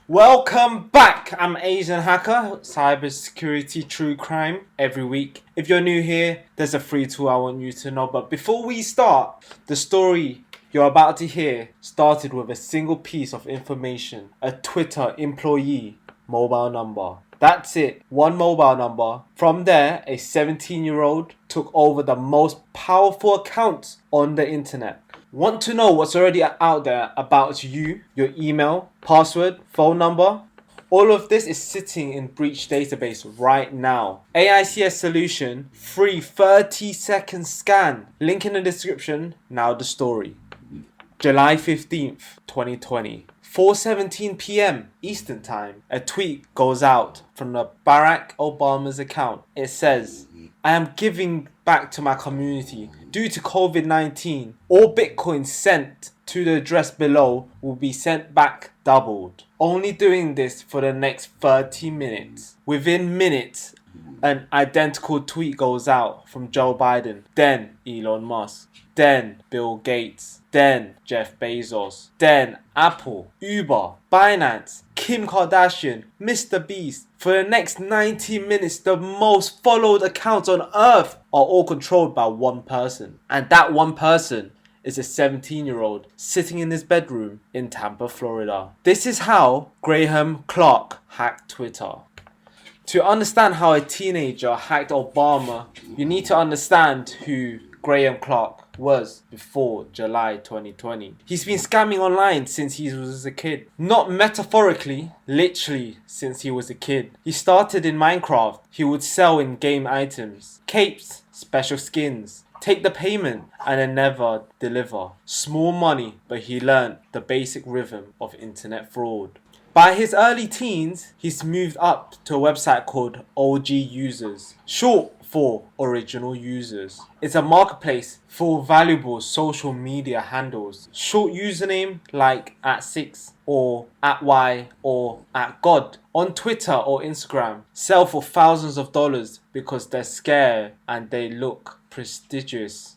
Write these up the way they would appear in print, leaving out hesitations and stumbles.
Welcome back. I'm AZNHCKR, cybersecurity true crime every week. If you're new here, there's a free tool I want you to know. But before we start, the story you're about to hear started with a single piece of information: a Twitter employee mobile number. That's it, one mobile number. From there, a 17-year-old took over the most powerful accounts on the internet. Want to know what's already out there about you, your email, password, phone number? All of this is sitting in breach database right now. AICS solution, free 30-second scan. Link in the description. Now the story. July 15th, 2020. 4:17 p.m. Eastern Time, a tweet goes out from the Barack Obama's account. It says, "I am giving back to my community. Due to COVID-19, all Bitcoins sent to the address below will be sent back doubled. Only doing this for the next 30 minutes. Within minutes, an identical tweet goes out from Joe Biden, then Elon Musk, then Bill Gates, then Jeff Bezos, then Apple, Uber, Binance, Kim Kardashian, Mr. Beast. For the next 90 minutes, the most followed accounts on earth are all controlled by one person. And that one person is a 17-year-old sitting in his bedroom in Tampa, Florida. This is how Graham Clark hacked Twitter. To understand how a teenager hacked Obama, you need to understand who Graham Clark was before July 2020. He's been scamming online since he was a kid. Not metaphorically, literally since he was a kid. He started in Minecraft. He would sell in-game items, capes, special skins, take the payment and then never deliver. Small money, but he learned the basic rhythm of internet fraud. By his early teens, he's moved up to a website called OGUsers, short for original users. It's a marketplace for valuable social media handles. Short username like @6 or @Y or @God on Twitter or Instagram sell for thousands of dollars because they're scared and they look prestigious.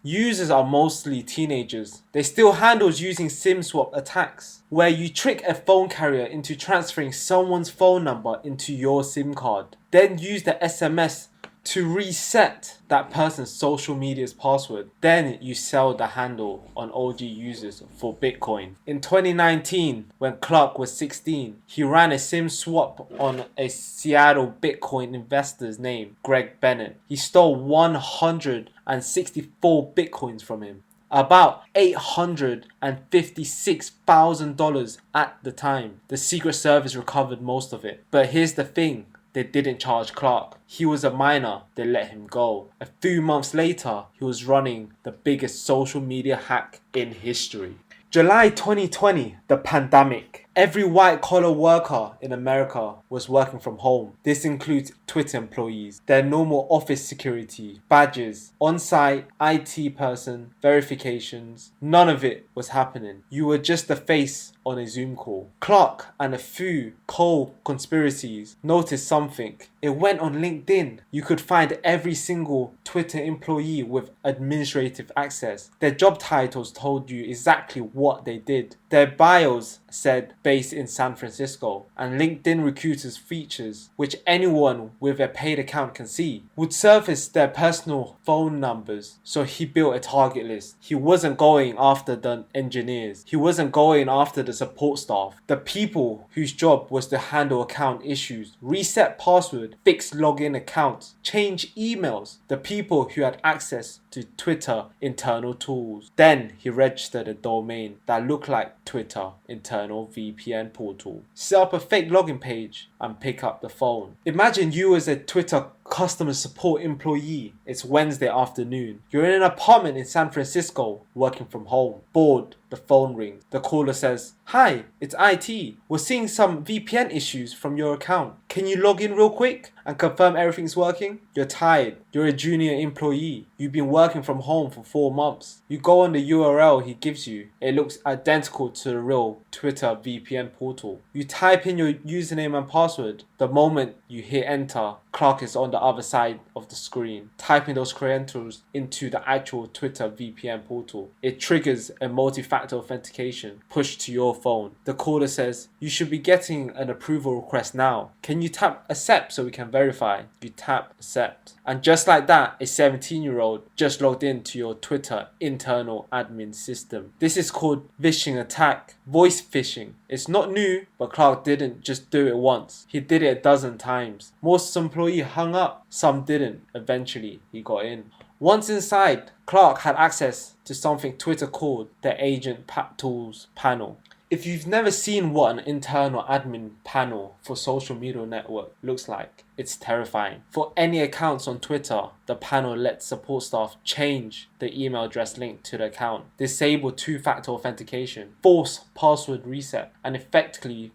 Users are mostly teenagers. They still handles using SIM swap attacks, where you trick a phone carrier into transferring someone's phone number into your SIM card, then use the SMS to reset that person's social media's password. Then you sell the handle on OGUsers for Bitcoin. In 2019, when Clark was 16, he ran a SIM swap on a Seattle Bitcoin investor's name, Greg Bennett. He stole 164 Bitcoins from him, about $856,000 at the time. The Secret Service recovered most of it. But here's the thing. They didn't charge Clark. He was a minor. They let him go. A few months later, he was running the biggest social media hack in history. July 2020, the pandemic. Every white-collar worker in America was working from home. This includes Twitter employees, their normal office security, badges, on-site IT person, verifications. None of it was happening. You were just a face on a Zoom call. Clark and a few co-conspiracies noticed something. It went on LinkedIn. You could find every single Twitter employee with administrative access. Their job titles told you exactly what they did. Their bios said based in San Francisco, and LinkedIn recruiters features, which anyone with a paid account can see, would surface their personal phone numbers. So he built a target list. He wasn't going after the engineers. He wasn't going after the support staff. The people whose job was to handle account issues, reset password, fix login accounts, change emails. The people who had access to Twitter internal tools. Then he registered a domain that looked like Twitter internal VPN portal. Set up a fake login page and pick up the phone. Imagine you as a Twitter customer support employee. It's Wednesday afternoon. You're in an apartment in San Francisco working from home. Bored, the phone rings. The caller says, "Hi, it's IT. We're seeing some VPN issues from your account. Can you log in real quick and confirm everything's working? You're tired. You're a junior employee. You've been working from home for 4 months. You go on the URL he gives you. It looks identical to the real Twitter VPN portal. You type in your username and password. The moment you hit enter, Clark is on the other side of the screen, typing those credentials into the actual Twitter VPN portal. It triggers a multi-factor authentication pushed to your phone. The caller says, "You should be getting an approval request now. Can you tap accept so we can verify?" You tap accept. And just like that, a 17-year-old just logged into your Twitter internal admin system. This is called vishing attack, voice phishing. It's not new, but Clark didn't just do it once. He did it a dozen times. Most employees hung up, some didn't. Eventually, he got in. Once inside, Clark had access to something Twitter called the Agent Tools panel. If you've never seen what an internal admin panel for social media network looks like, it's terrifying. For any accounts on Twitter, the panel lets support staff change the email address linked to the account, disable two-factor authentication, force password reset, and effectively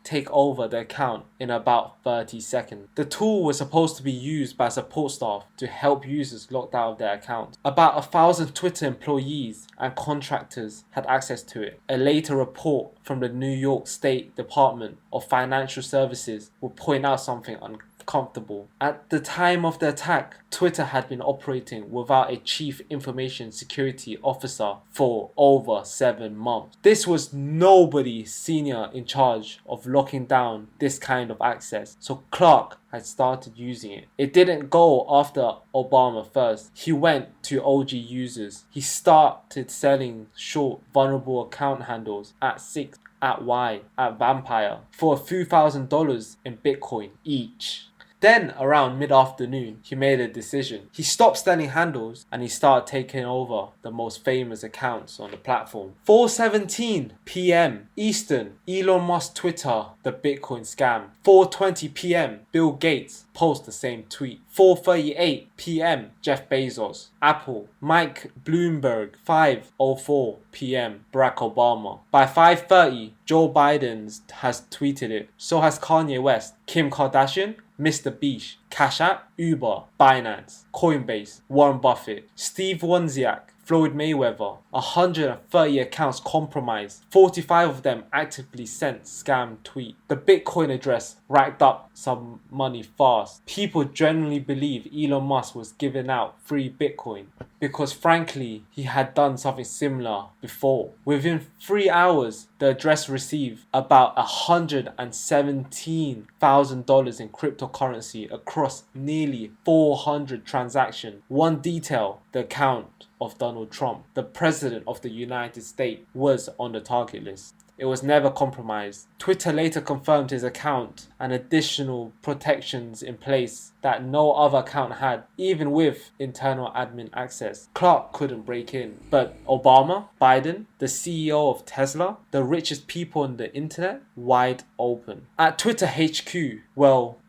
take over the account in about 30 seconds. The tool was supposed to be used by support staff to help users locked out of their accounts. About 1,000 Twitter employees and contractors had access to it. A later report from the New York State Department of Financial Services will point out something uncomfortable. At the time of the attack, Twitter had been operating without a chief information security officer for over 7 months. This was nobody senior in charge of locking down this kind of access, so Clark had started using it. It didn't go after Obama first. He went to OGUsers. He started selling short, vulnerable account handles at 6, at Y, at Vampire for a few $1,000s in Bitcoin each. Then, around mid-afternoon, he made a decision. He stopped selling handles and he started taking over the most famous accounts on the platform. 4:17 p.m. Eastern, Elon Musk Twitter, the Bitcoin scam. 4:20 p.m. Bill Gates posts the same tweet. 4:38 p.m. Jeff Bezos, Apple. Mike Bloomberg. 5:04 p.m. Barack Obama. By 5:30, Joe Biden has tweeted it. So has Kanye West, Kim Kardashian, Mr. Beast, Cash App, Uber, Binance, Coinbase, Warren Buffett, Steve Wozniak, Floyd Mayweather. 130 accounts compromised. 45 of them actively sent scam tweet. The Bitcoin address racked up some money fast. People generally believe Elon Musk was giving out free Bitcoin because frankly he had done something similar before. Within 3 hours, the address received about $117,000 in cryptocurrency across nearly 400 transactions. One detail, the account of Donald Trump, the president of the United States, was on the target list. It was never compromised. Twitter later confirmed his account and additional protections in place that no other account had, even with internal admin access. Clark couldn't break in, but Obama, Biden, the CEO of Tesla, the richest people on the internet, wide open. At Twitter HQ,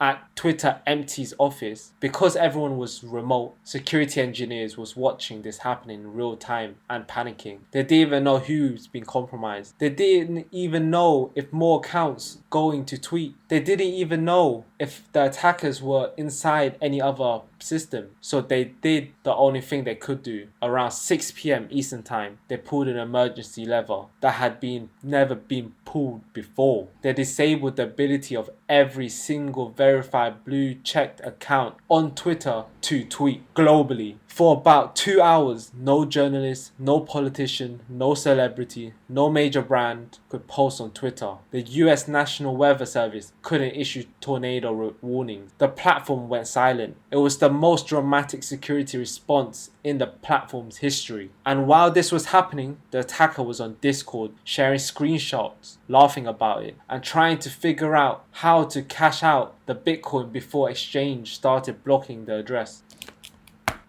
at Twitter Empty's office, because everyone was remote, security engineers was watching this happening in real time and panicking. They didn't even know who's been compromised. They didn't even know if more accounts going to tweet. They didn't even know if the attackers were inside any other system. So they did the only thing they could do. Around 6 p.m. Eastern time, they pulled an emergency lever that had never been pulled before. They disabled the ability of every single verified blue checked account on Twitter to tweet globally. For about 2 hours, no journalist, no politician, no celebrity, no major brand could post on Twitter. The US National Weather Service couldn't issue tornado warnings. The platform went silent. It was the most dramatic security response in the platform's history. And while this was happening, the attacker was on Discord sharing screenshots, laughing about it, and trying to figure out how to cash out the Bitcoin before exchange started blocking the address.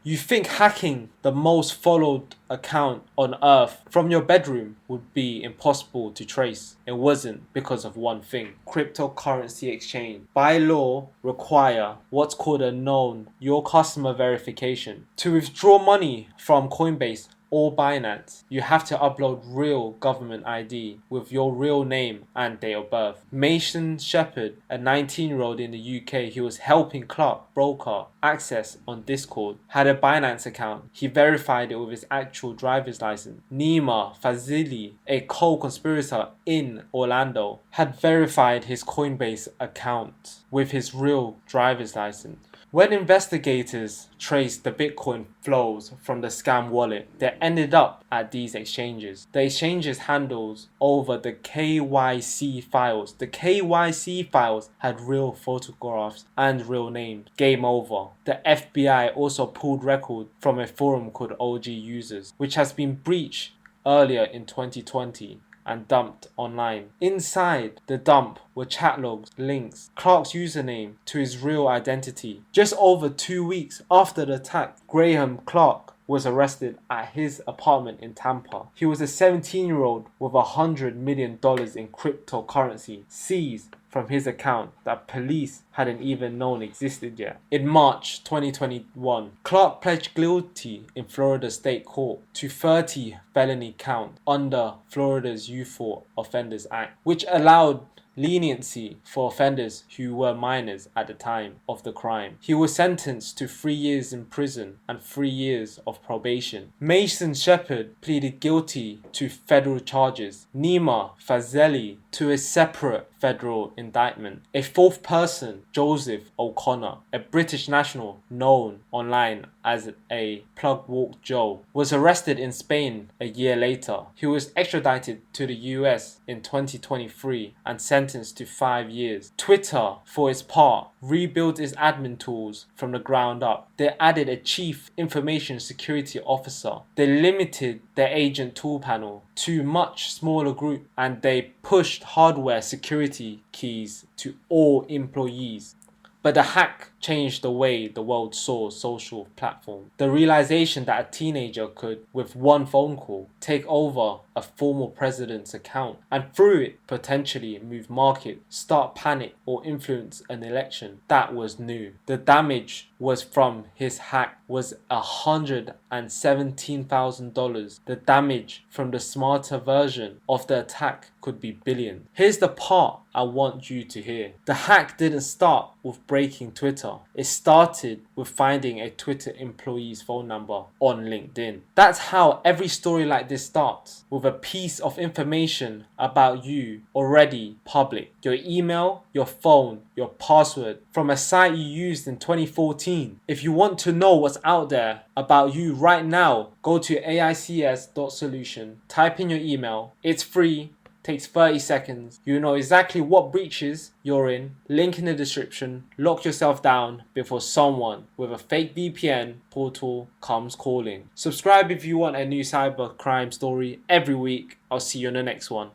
You think hacking the most followed account on earth from your bedroom would be impossible to trace. It wasn't, because of one thing: cryptocurrency exchange. By law, require what's called a known your customer verification. To withdraw money from Coinbase, or Binance, you have to upload real government ID with your real name and date of birth. Mason Sheppard, a 19-year-old in the UK who was helping Clark broker access on Discord, had a Binance account. He verified it with his actual driver's license. Nima Fazeli, a co-conspirator in Orlando, had verified his Coinbase account with his real driver's license. When investigators traced the Bitcoin flows from the scam wallet, they ended up at these exchanges. The exchanges handles over the KYC files. The KYC files had real photographs and real names. Game over. The FBI also pulled record from a forum called OGUsers, which has been breached earlier in 2020 and dumped online. Inside the dump were chat logs, links, Clark's username to his real identity. Just over 2 weeks after the attack, Graham Clark was arrested at his apartment in Tampa. He was a 17-year-old with $100 million in cryptocurrency seized from his account that police hadn't even known existed yet. In March 2021, Clark pledged guilty in Florida State Court to 30 felony counts under Florida's Youthful Offenders Act, which allowed leniency for offenders who were minors at the time of the crime. He was sentenced to 3 years in prison and 3 years of probation. Mason Sheppard pleaded guilty to federal charges, Nima Fazeli to a separate federal indictment. A fourth person, Joseph O'Connor, a British national known online as a PlugWalkJoe, was arrested in Spain a year later. He was extradited to the US in 2023 and sentenced to 5 years. Twitter, for its part, rebuilt its admin tools from the ground up. They added a chief information security officer. They limited their agent tool panel to a much smaller group, and they pushed hardware security keys to all employees. But the hack changed the way the world saw social platform. The realization that a teenager could, with one phone call, take over a former president's account and through it potentially move market, start panic or influence an election, that was new. The damage was from his hack was $117,000. The damage from the smarter version of the attack could be billions. Here's the part I want you to hear. The hack didn't start with breaking Twitter. It started with finding a Twitter employee's phone number on LinkedIn. That's how every story like this starts, with a piece of information about you already public. Your email, your phone, your password from a site you used in 2014. If you want to know what's out there about you right now, go to aics.solution, type in your email. It's free. Takes 30 seconds. You know exactly what breaches you're in. Link in the description. Lock yourself down before someone with a fake VPN portal comes calling. Subscribe if you want a new cybercrime story every week. I'll see you in the next one.